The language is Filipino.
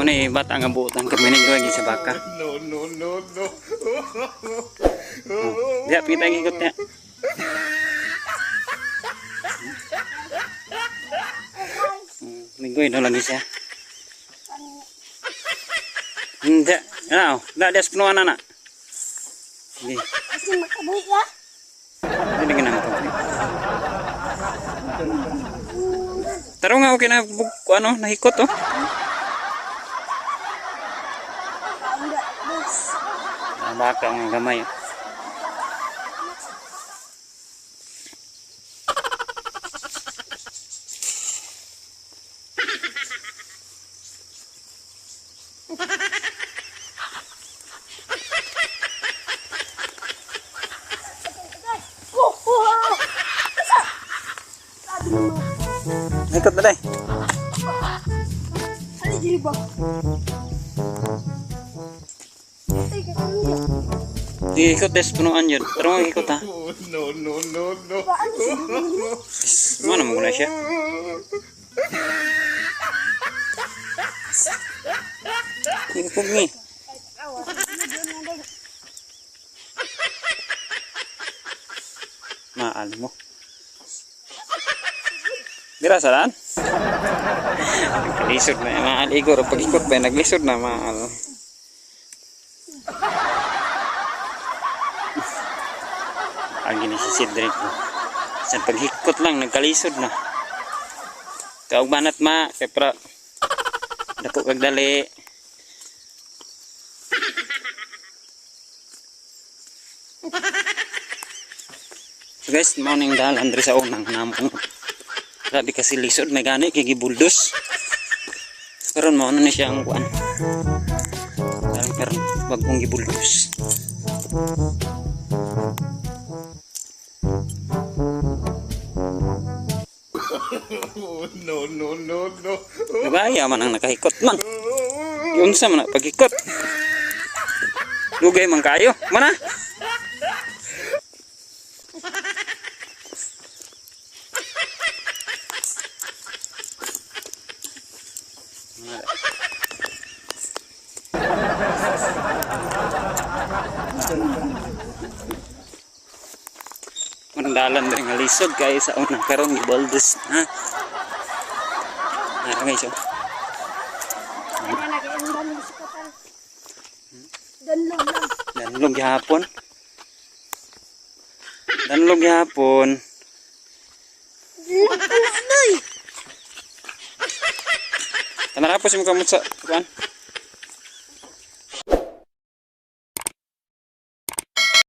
ni bata nga buutan kami ning lagi sa baka. No. Diya kita ikot niya. Minggoy no lagi siya. Hindi. Ano? Dah sepenuhan anak. Hindi. Kasi makabuhi ya. Hindi nga naman pag. Taro nga okay na ano nahikot oh. Enggak, bos. Baka ang gamay. Ikut na dai. Ano diri ba? Ikot des punuan yun. Taro nga ikot ha. No. Mana mo na siya? Ikot ni. Maal mo. Dira salan? Naglisod na maal igor pag ikot ba naglisod na maal. Ang gini si Cedric ko. Sa paghikot lang nagkalisod na. Kaog banat ma kay pra dako kag dali. So guys, morning dalan diri sa unang namong. Grabe kasi lisod may gani kay gibuldos. Karon mao na ni siya ang kuan. Karon bagong gibuldos. No. Nagaya man ang nakahikot man. Yun sa man paghikot. Lugay man kayo. Mana? Mandalan din nga lisod kay sa unang karon gibaldes ha. Ara guys oh. Ano nag-iindan sa kapal. Danlog lang. Danlog gihapon. Danlog gihapon. Loy. Tanarapos mo kamot sa kuan.